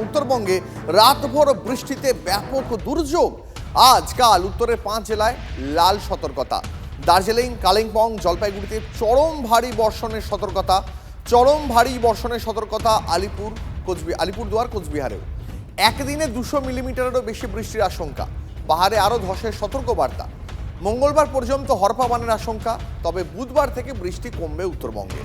উত্তরবঙ্গে রাতভর বৃষ্টিতে ব্যাপক দুর্যোগ। আজ কাল উত্তরের 5 জেলায় লাল সতর্কতা। দার্জিলিং, কালিম্পং, জলপাইগুড়িতে চরম ভারী বর্ষণের সতর্কতা আলিপুরদুয়ার, কোচবিহারেও। একদিনে 200 মিলিমিটারেরও বেশি বৃষ্টির আশঙ্কা। পাহাড়ে আরও ধসের সতর্কবার্তা। মঙ্গলবার পর্যন্ত হরপাবানের আশঙ্কা, তবে বুধবার থেকে বৃষ্টি কমবে উত্তরবঙ্গে।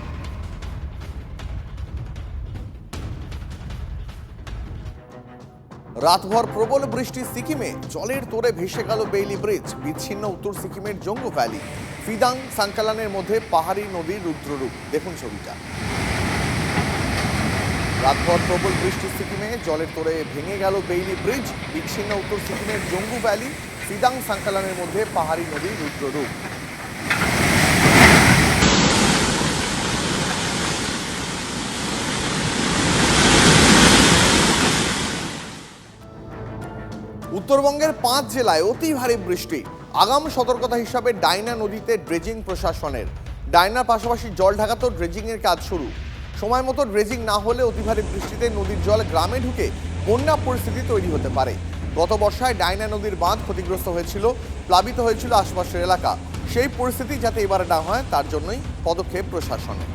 রাতভর প্রবল বৃষ্টি সিকিমে, জলের তোড়ে ভেসে গেল বেইলি ব্রিজ। বিচ্ছিন্ন উত্তর সিকিমের জঙ্গু ভ্যালি। ফিদাং সাংকালানের মধ্যে পাহাড়ি নদীর রুদ্ররূপ। দেখুন ছবিটা। রাতভর প্রবল বৃষ্টি সিকিমে, জলের তোড়ে ভেঙে গেল বেইলি ব্রিজ। বিচ্ছিন্ন উত্তর সিকিমের জঙ্গু ভ্যালি। ফিদাং সাংকালানের মধ্যে পাহাড়ি নদীর রুদ্ররূপ। উত্তরবঙ্গের 5 জেলায় অতি ভারী বৃষ্টি। আগাম সতর্কতা হিসাবে ডাইনা নদীতে ড্রেজিং প্রশাসনের। ডাইনার পাশাপাশি জল ঢাকাতেও ড্রেজিং এর কাজ শুরু। সময় মতো ড্রেজিং না হলে অতি ভারী বৃষ্টিতে নদীর জল গ্রামে ঢুকে বন্যা পরিস্থিতি তৈরি হতে পারে। গত বর্ষায় ডাইনা নদীর বাঁধ ক্ষতিগ্রস্ত হয়েছিল, প্লাবিত হয়েছিল আশপাশের এলাকা। সেই পরিস্থিতি যাতে এবারে না হয় তার জন্যই পদক্ষেপ প্রশাসনের।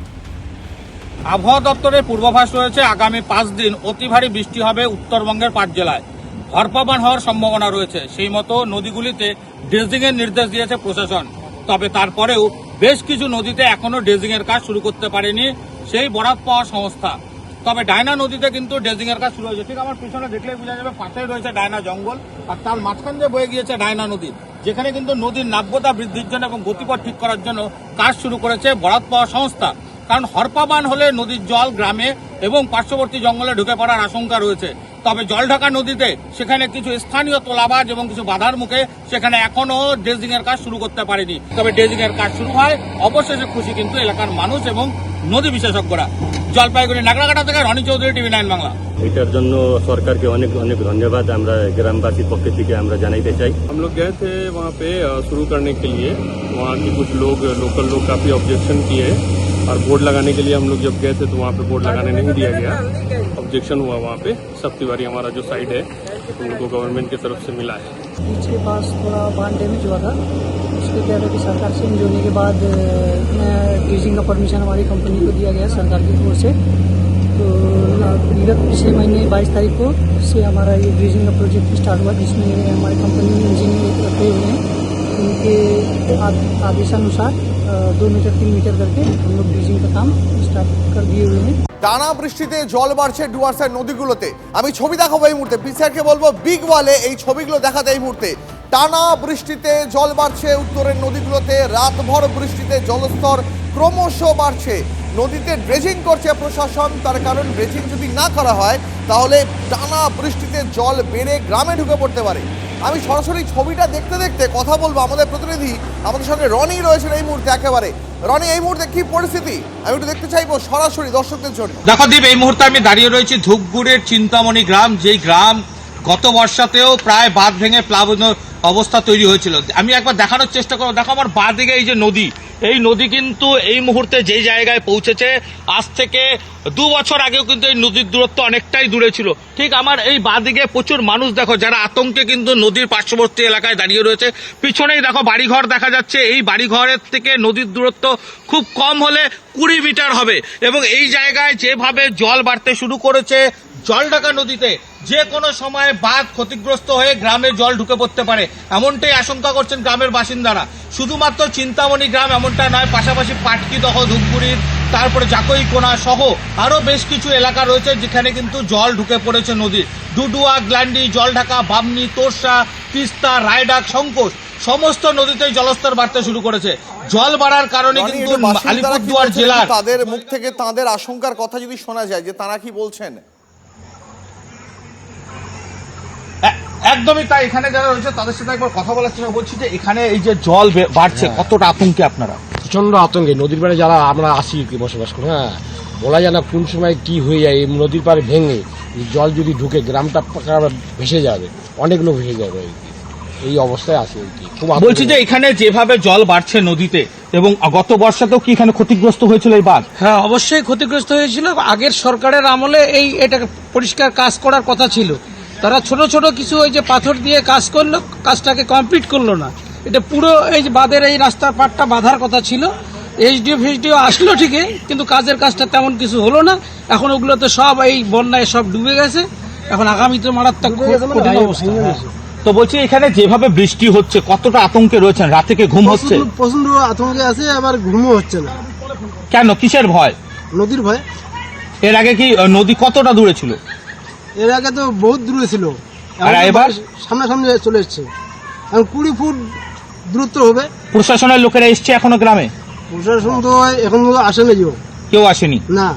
আবহাওয়া দপ্তরের পূর্বাভাস রয়েছে আগামী 5 দিন অতি ভারী বৃষ্টি হবে উত্তরবঙ্গের 5 জেলায়। হরপাবান হওয়ার সম্ভাবনা রয়েছে। সেই মতো নদীগুলিতে ড্রেজিং এর নির্দেশ দিয়েছে প্রশাসন। তবে তারপরেও বেশ কিছু নদীতে এখনো ড্রেজিং এর কাজ শুরু করতে পারেনি সেই বরাত পাওয়া সংস্থা। তবে ডায়না নদীতে কিন্তু ড্রেজিং এর কাজ শুরু হয়েছে। ঠিক আমার পিছনে দেখলেই বোঝা যাবে, পাশেই রয়েছে ডায়না জঙ্গল, আর তার মাঝখান দিয়ে বয়ে গিয়েছে ডায়না নদী, যেখানে কিন্তু নদীর নাব্যতা বৃদ্ধির জন্য এবং গতিপথ ঠিক করার জন্য কাজ শুরু করেছে বরাত পাওয়া সংস্থা। কারণ হরপাবান হলে নদীর জল গ্রামে এবং পার্শ্ববর্তী জঙ্গলে ঢুকে পড়ার আশঙ্কা রয়েছে। তবে জলঢাকা নদীতে সেখানে কিছু স্থানীয় তোলাবাজ এবং কিছু বাধার মুখে সেখানে এখনো ড্রেজিং এর কাজ শুরু করতে পারেনি। তবে ড্রেজিং এর কাজ শুরু হয়, অবশেষে খুশি কিন্তু এলাকার মানুষ এবং নদী বিশেষজ্ঞরা। জলপাইগুড়ি নাগরাকাটা থেকে রনি চৌধুরী, টিভি 9 বাংলা। এটার জন্য সরকারকে অনেক অনেক ধন্যবাদ আমরা গ্রামবাসীর পক্ষ থেকে আমরা জানাইতে চাই। हम लोग गए थे वहाँ पे शुरू करने के लिए। वहाँ के कुछ लोग लोकल लोग काफ़ी ऑब्जेक्शन किए और बोर्ड लगाने के लिए हम लोग जब गए थे तो वहाँ पे बोर्ड लगाने नहीं दिया गया। ऑब्जेक्शन हुआ वहाँ पे। सप्तीवारी हमारा जो साइड है तो उनको गवर्नमेंट की तरफ से मिला है। बीच के पास थोड़ा बांध डैमेज हुआ था, उसके क्या है कि सरकार चेंज होने के बाद ड्रेजिंग का परमिशन हमारी कंपनी को दिया गया सरकार की ओर से। तो विगत पिछले महीने 22 तारीख को से हमारा ये ड्रेजिंग का प्रोजेक्ट स्टार्ट हुआ, जिसमें हमारी कंपनी में इंजीनियर रखे हुए हैं। उनके आदेशानुसार 2 मीटर 3 मीटर करके हम लोग ड्रेजिंग का काम स्टार्ट कर दिए हुए हैं। টানা বৃষ্টিতে জল বাড়ছে ডুয়ার্সের নদীগুলোতে। আমি ছবি দেখাবো এই মুহূর্তে, পিসারকে বলবো বিগ ওয়ালে এই ছবিগুলো দেখাতে এই মুহূর্তে। টানা বৃষ্টিতে জল বাড়ছে উত্তরের নদীগুলোতে। রাতভর বৃষ্টিতে জলস্তর ক্রমশ বাড়ছে। নদীতে ড্রেজিং করছে প্রশাসন, তার কারণ ড্রেজিং যদি না করা হয় তাহলে টানা বৃষ্টিতে জল বেড়ে গ্রামে ঢুকে পড়তে পারে। আমি সরাসরি ছবিটা দেখতে দেখতে কথা বলবো আমাদের প্রতিনিধি, আমাদের সঙ্গে রনি রয়েছেন এই মুহূর্তে একেবারে। রনি, এই মুহূর্তে কি পরিস্থিতি আমি একটু দেখতে চাইবো সরাসরি দর্শকদের জন্য। দেখো দীপ, এই মুহূর্তে আমি দাঁড়িয়ে রয়েছি ধূপগুড়ের চিন্তামণি গ্রাম, যেই গ্রাম গত বর্ষাতেও প্রায় বাঁধ ভেঙে প্লাবন অবস্থা তৈরি হয়েছিল। আমি একবার দেখানোর চেষ্টা করবো। দেখো আমার বাঁ দিকে এই যে নদী, এই নদী কিন্তু এই মুহূর্তে যেই জায়গায় পৌঁছেছে, আজ থেকে 2 বছর আগেও কিন্তু এই নদীর দূরত্ব অনেকটাই দূরে ছিল। ঠিক আমার এই বাঁ দিকে প্রচুর মানুষ দেখো, যারা আতঙ্কে কিন্তু নদীর পার্শ্ববর্তী এলাকায় দাঁড়িয়ে রয়েছে। পিছনেই দেখো বাড়িঘর দেখা যাচ্ছে। এই বাড়িঘরের থেকে নদীর দূরত্ব খুব কম হলে 20 মিটার হবে। এবং এই জায়গায় যেভাবে জল বাড়তে শুরু করেছে জলঢাকা নদীতে, যে কোনো সময় বাঁধ ক্ষতিগ্রস্ত হয়ে গ্রামে জল ঢুকে পড়তে পারে, এমনটাই আশঙ্কা করছেন গ্রামের বাসিন্দারা। শুধুমাত্র চিন্তামণি গ্রাম এমনটা নয়, পাশাপাশি পাটকিদহ, ধূপগুড়ির, তারপরে জাকইকোনা সহ আরও বেশ কিছু এলাকা রয়েছে যেখানে কিন্তু জল ঢুকে পড়েছে নদীর। ডুডুয়া, গ্ল্যান্ডি, জলঢাকা, বামনি, তোরসা, তিস্তা, রায়ডাক, সংকোচ সমস্ত নদীতেই জলস্তর বাড়তে শুরু করেছে। জল বাড়ার কারণে কিন্তু আলিপুরদুয়ার জেলার তাদের মুখ থেকে তাদের আশঙ্কার কথা যদি শোনা যায়, যে তারা কি বলছেন। একদমই তাই। এখানে যারা রয়েছে তাদের সাথে একবার কথা বলার চেষ্টা বলছি যে এখানে এই যে জল বাড়ছে, কতটা আতঙ্কে আপনারা? প্রচন্ড আতঙ্কে। নদীর পাড়ে যারা আমরা আসি বসবাস করি, বলা যায় না কোন সময় কি হয়ে যায়। এই নদীর পাড়ে ভেঙে জল যদি ঢুকে গ্রামটা ভেসে যাবে, অনেক লোক ভেসে যাবে। এই অবস্থায় আছি আর কি। খুব বলছি যে এখানে যেভাবে জল বাড়ছে নদীতে এবং গত বর্ষাতেও কি এখানে ক্ষতিগ্রস্ত হয়েছিল এই বাঁধ? হ্যাঁ, অবশ্যই ক্ষতিগ্রস্ত হয়েছিল। আগের সরকারের আমলে এটা পরিষ্কার কাজ করার কথা ছিল। তারা ছোট ছোট কিছু ওই যে পাথর দিয়ে কাজ করলো, কাজটাকে কমপ্লিট করলো না। এটা পুরো এই যে বাঁধের এই রাস্তার পাটটা বাঁধার কথা ছিল। এইচডিও আসলো ঠিকই, কিন্তু কাজটা তেমন কিছু হলো না। এখন ওগুলোতে সব এই বন্যায় সব ডুবে গেছে। এখন আগামীতে মারাত্মক কঠিন অবস্থা। তো বলছি এখানে যেভাবে বৃষ্টি হচ্ছে কতটা আতঙ্কে রয়েছেন? রাতে কি ঘুম হচ্ছে? প্রচন্ড আতঙ্কে আছে, আবার ঘুমও হচ্ছে না। কেন, কিসের ভয়? নদীর ভয়। এর আগে কি নদী কতটা দূরে ছিল? এর আগে তো বহুত দূরে ছিল, আর এবার সামনাসামনি চলে এসছে। এখন 20 ফুট দূরত্ব হবে। প্রশাসনের লোকেরা এসছে এখনো গ্রামে? প্রশাসন তো এখন আসে না, কেউ আসেনি না।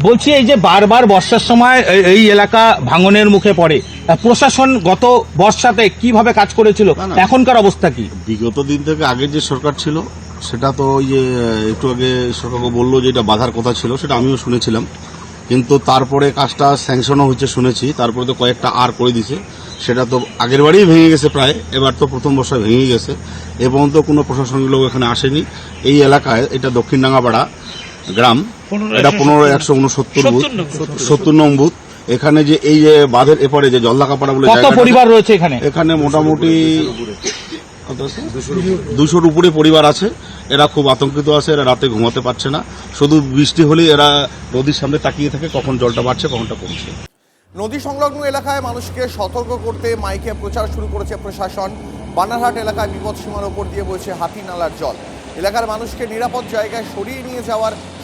বলছি এই যে বারবার বর্ষার সময় এই এলাকা ভাঙনের মুখে পড়ে, প্রশাসন গত বর্ষাতে কিভাবে কাজ করেছিল, এখনকার অবস্থা কি? বিগত দিন থেকে আগের যে সরকার ছিল সেটা তো ওই যে একটু আগে সরকারকে বললো যে এটা বাধার কথা ছিল, সেটা আমিও শুনেছিলাম। কিন্তু তারপরে কাজটা স্যাংশনও হচ্ছে শুনেছি, তারপরে তো কয়েকটা আর করে দিছে। সেটা তো আগের বারেই ভেঙে গেছে প্রায়, এবার তো প্রথম বর্ষায় ভেঙে গেছে। এ পর্যন্ত কোনো প্রশাসনিক লোক এখানে আসেনি। এই এলাকায় এটা দক্ষিণ ডাঙ্গাপাড়া গ্রাম, এটা 15/169 নং বুথ। এখানে যে এই যে বাঁধের এপারে যে জলদাকাপাড়া বলে কত পরিবার রয়েছে এখানে? এখানে মোটামুটি 200-র উপরে পরিবার আছে। এরা খুব আতঙ্কিত আছে, এরা রাতে ঘুমাতে পারছে না। শুধু বৃষ্টি হলেই এরা নদীর সামনে তাকিয়ে থাকে কখন জলটা বাড়ছে কখনটা কমছে। নদী সংলগ্ন এলাকায় মানুষকে সতর্ক করতে মাইকে প্রচার শুরু করেছে প্রশাসন। বানারহাট এলাকায় বিপদসীমার ওপর দিয়ে বইছে হাতি নালার জল। এলাকার মানুষকে নিরাপদ জায়গায় সরিয়ে নিয়ে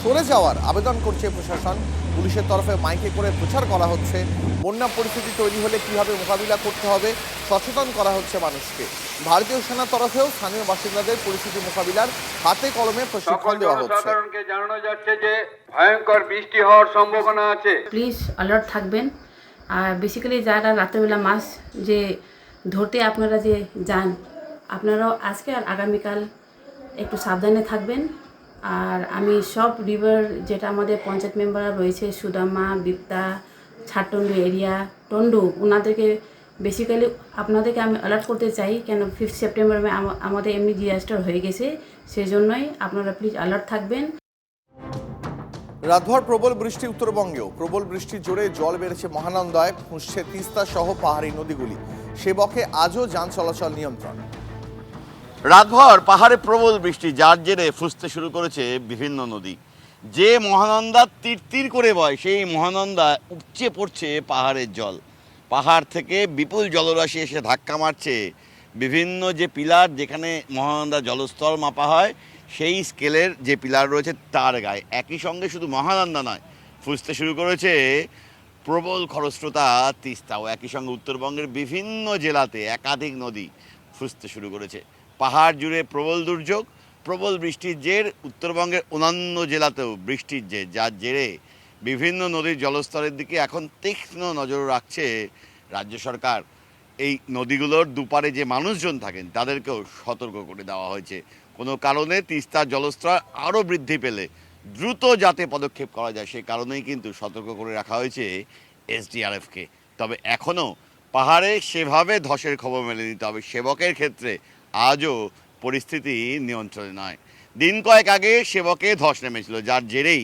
সরে যাওয়ার আবেদন করছে প্রশাসন। পুলিশের তরফে মাইকে করে প্রচার করা হচ্ছে। বন্যা পরিস্থিতি তৈরি হলে কিভাবে মোকাবিলা করতে হবে সচেতন করা হচ্ছে মানুষকে। ভারতীয় সেনার তরফেও স্থানীয় বাসিন্দাদের পরিস্থিতি মোকাবিলার হাতে কলমে প্রশিক্ষণ দেওয়া হচ্ছে। সাধারণকে জানানো যাচ্ছে যে ভয়ঙ্কর বৃষ্টি হওয়ার সম্ভাবনা আছে। প্লিজ অ্যালার্ট থাকবেন। আর বেসিক্যালি যারা রাত্রেবেলা মাছ যে ধরতে আপনারা যে যান, আপনারাও আজকে আর আগামীকাল একটু সাবধানে থাকবেন। আর আমি সব রিভার যেটা আমাদের পঞ্চায়েত মেম্বাররা রয়েছে, সুদামা, বিপ্তা, ছাটন্ডু এরিয়া, টন্ডু, ওনাদেরকে বেসিক্যালি আপনাদেরকে আমি অ্যালার্ট করতে চাই। কেন 5 সেপ্টেম্বর আমাদের এমনি ডিজাস্টার হয়ে গেছে, সেই জন্যই আপনারা প্লিজ অ্যালার্ট থাকবেন। রাতভর প্রবল বৃষ্টি উত্তরবঙ্গেও। প্রবল বৃষ্টির জোরে জল বেড়েছে মহানন্দায়, ফুঁসছে তিস্তা সহ পাহাড়ি নদীগুলি। সেবকে আজও যান চলাচল নিয়ন্ত্রণ। রাতভর পাহাড়ে প্রবল বৃষ্টি, যার জেরে ফুঁসতে শুরু করেছে বিভিন্ন নদী। যে মহানন্দা তীর তীর করে বয়, সেই মহানন্দা উপচে পড়ছে পাহাড়ের জল। পাহাড় থেকে বিপুল জলরাশি এসে ধাক্কা মারছে বিভিন্ন যে পিলার, যেখানে মহানন্দা জলস্তর মাপা হয়, সেই স্কেলের যে পিলার রয়েছে তার গায়ে। একই সঙ্গে শুধু মহানন্দা নয়, ফুঁসতে শুরু করেছে প্রবল খরস্রোতা তিস্তাও। একই সঙ্গে উত্তরবঙ্গের বিভিন্ন জেলাতে একাধিক নদী ফুঁসতে শুরু করেছে। পাহাড় জুড়ে প্রবল দুর্যোগ, প্রবল বৃষ্টির জের। উত্তরবঙ্গের অন্যান্য জেলাতেও বৃষ্টির জের, যার জেরে বিভিন্ন নদীর জলস্তরের দিকে এখন তীক্ষ্ণ নজর রাখছে রাজ্য সরকার। এই নদীগুলোর দুপারে যে মানুষজন থাকেন তাদেরকেও সতর্ক করে দেওয়া হয়েছে। কোনো কারণে তিস্তার জলস্তর আরও বৃদ্ধি পেলে দ্রুত যাতে পদক্ষেপ করা যায়, সে কারণেই কিন্তু সতর্ক করে রাখা হয়েছে এসডিআরএফকে। তবে এখনও পাহাড়ে সেভাবে ধসের খবর মেলেনি। তবে সেবকের ক্ষেত্রে আজও পরিস্থিতি নিয়ন্ত্রণে নয়। দিন কয়েক আগে সেবকে ধস নেমেছিল, যার জেরেই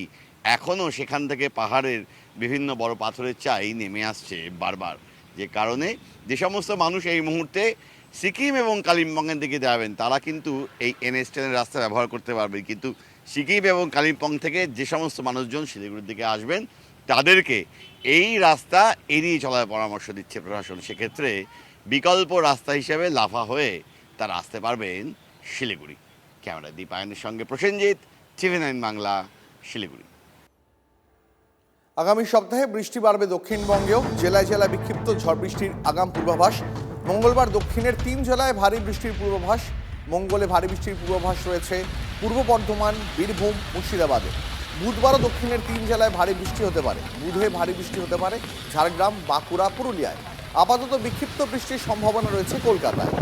এখনও সেখান থেকে পাহাড়ের বিভিন্ন বড় পাথরের চাই নেমে আসছে বারবার। যে কারণে যে সমস্ত মানুষ এই মুহূর্তে সিকিম এবং কালিম্পংয়ের দিকে যাবেন তারা কিন্তু এই NH10 রাস্তা ব্যবহার করতে পারবে। কিন্তু সিকিম এবং কালিম্পং থেকে যে সমস্ত মানুষজন শিলিগুড়ির দিকে আসবেন তাদেরকে এই রাস্তা এড়িয়ে চলার পরামর্শ দিচ্ছে প্রশাসন। সেক্ষেত্রে বিকল্প রাস্তা হিসেবে লাফা হয়ে তারা আসতে পারবেন শিলিগুড়ি। ক্যামেরা দীপায়নের সঙ্গে প্রসেনজিৎ, TV9 বাংলা, শিলিগুড়ি। আগামী সপ্তাহে বৃষ্টি বাড়বে দক্ষিণবঙ্গেও। জেলায় জেলায় বিক্ষিপ্ত ঝড় বৃষ্টির আগাম পূর্বাভাস। মঙ্গলবার দক্ষিণের 3 জেলায় ভারী বৃষ্টির পূর্বাভাস। মঙ্গলে ভারী বৃষ্টির পূর্বাভাস রয়েছে পূর্ব বর্ধমান, বীরভূম, মুর্শিদাবাদে। বুধবারও দক্ষিণের 3 জেলায় ভারী বৃষ্টি হতে পারে। বুধে ভারী বৃষ্টি হতে পারে ঝাড়গ্রাম, বাঁকুড়া, পুরুলিয়ায়। আপাতত বিক্ষিপ্ত বৃষ্টির সম্ভাবনা রয়েছে কলকাতায়।